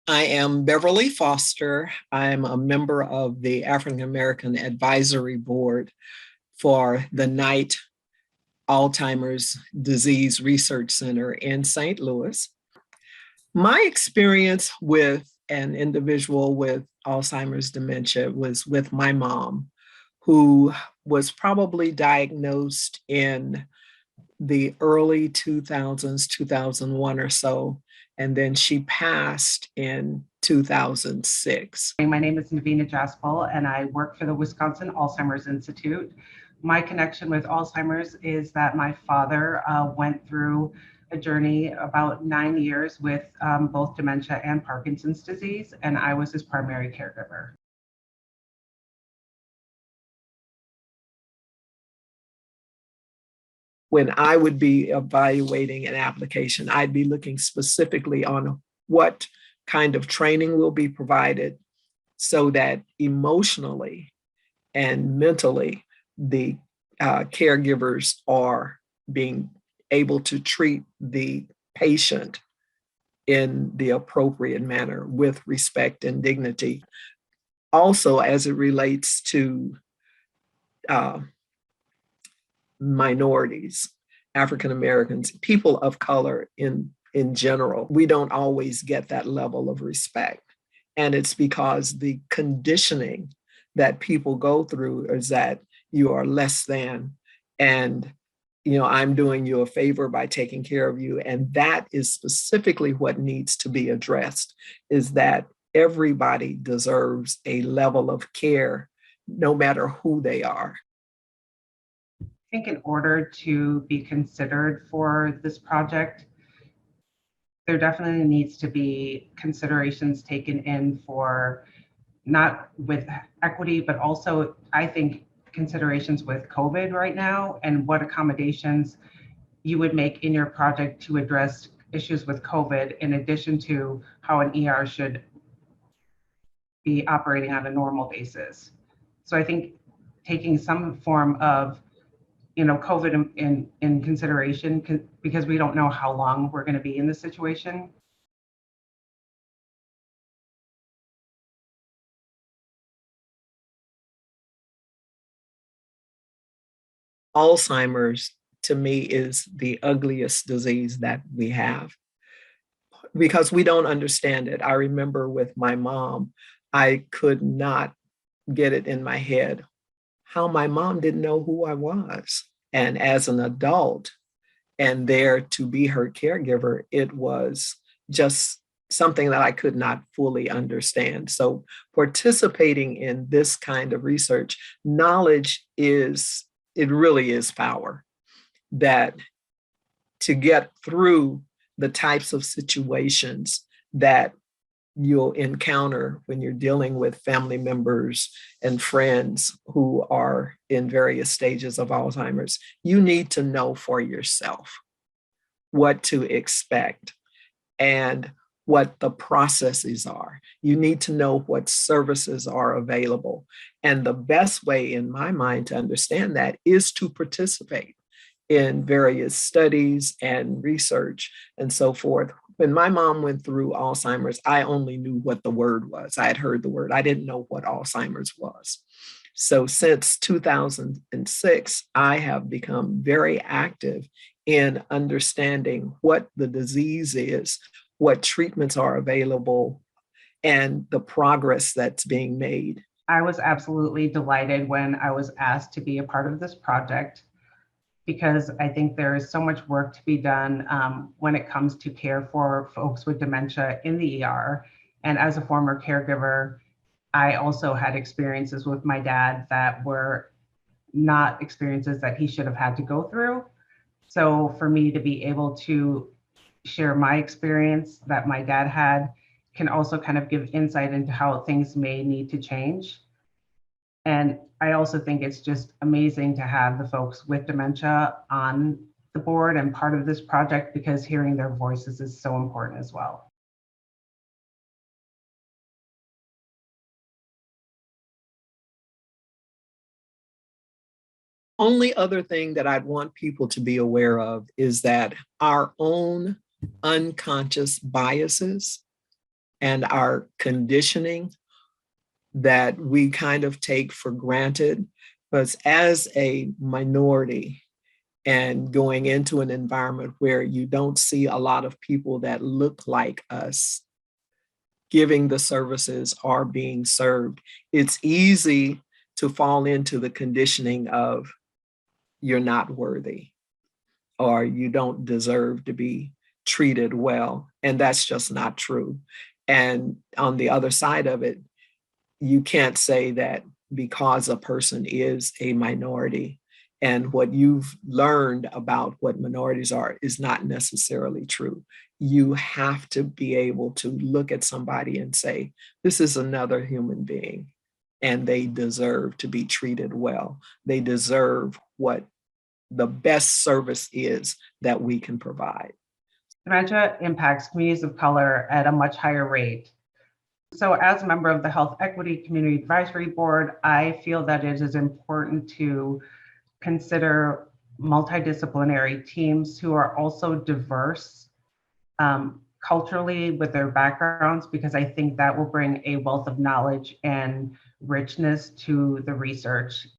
I am Beverly Foster. I'm a member of the African American Advisory Board for the Knight Alzheimer's Disease Research Center in St. Louis. My experience with an individual with Alzheimer's dementia was with my mom, who was probably diagnosed in the early 2000s, 2001 or so, and then she passed in 2006. My name is Navina Jaspal, and I work for the Wisconsin Alzheimer's Institute. My connection with Alzheimer's is that my father went through a journey about 9 years with both dementia and Parkinson's disease, and I was his primary caregiver. When I would be evaluating an application, I'd be looking specifically on what kind of training will be provided so that emotionally and mentally the caregivers are being able to treat the patient in the appropriate manner with respect and dignity. Also, as it relates to minorities, African Americans, people of color in general, we don't always get that level of respect. And it's because the conditioning that people go through is that you are less than, and I'm doing you a favor by taking care of you. And that is specifically what needs to be addressed, is that everybody deserves a level of care, no matter who they are. I think in order to be considered for this project, there definitely needs to be considerations taken in for not with equity, but also I think considerations with COVID right now and what accommodations you would make in your project to address issues with COVID, in addition to how an ER should be operating on a normal basis. So I think taking some form of COVID in consideration, because we don't know how long we're going to be in this situation. Alzheimer's, to me, is the ugliest disease that we have because we don't understand it. I remember with my mom, I could not get it in my head how my mom didn't know who I was. And as an adult and there to be her caregiver, it was just something that I could not fully understand. So participating in this kind of research, knowledge it really is power. That to get through the types of situations that you'll encounter when you're dealing with family members and friends who are in various stages of Alzheimer's, you need to know for yourself what to expect and what the processes are. You need to know what services are available. And the best way, in my mind, to understand that is to participate in various studies and research and so forth. When my mom went through Alzheimer's, I only knew what the word was. I had heard the word. I didn't know what Alzheimer's was. So since 2006, I have become very active in understanding what the disease is, what treatments are available, and the progress that's being made. I was absolutely delighted when I was asked to be a part of this project, because I think there is so much work to be done when it comes to care for folks with dementia in the ER. And as a former caregiver, I also had experiences with my dad that were not experiences that he should have had to go through. So for me to be able to share my experience that my dad had can also kind of give insight into how things may need to change. And I also think it's just amazing to have the folks with dementia on the board and part of this project, because hearing their voices is so important as well. Only other thing that I'd want people to be aware of is that our own unconscious biases and our conditioning that we kind of take for granted. But as a minority and going into an environment where you don't see a lot of people that look like us giving the services or being served, it's easy to fall into the conditioning of you're not worthy or you don't deserve to be treated well. And that's just not true. And on the other side of it, you can't say that because a person is a minority and what you've learned about what minorities are is not necessarily true. You have to be able to look at somebody and say, this is another human being and they deserve to be treated well. They deserve what the best service is that we can provide. Dementia impacts communities of color at a much higher rate. So as a member of the Health Equity Community Advisory Board, I feel that it is important to consider multidisciplinary teams who are also diverse culturally with their backgrounds, because I think that will bring a wealth of knowledge and richness to the research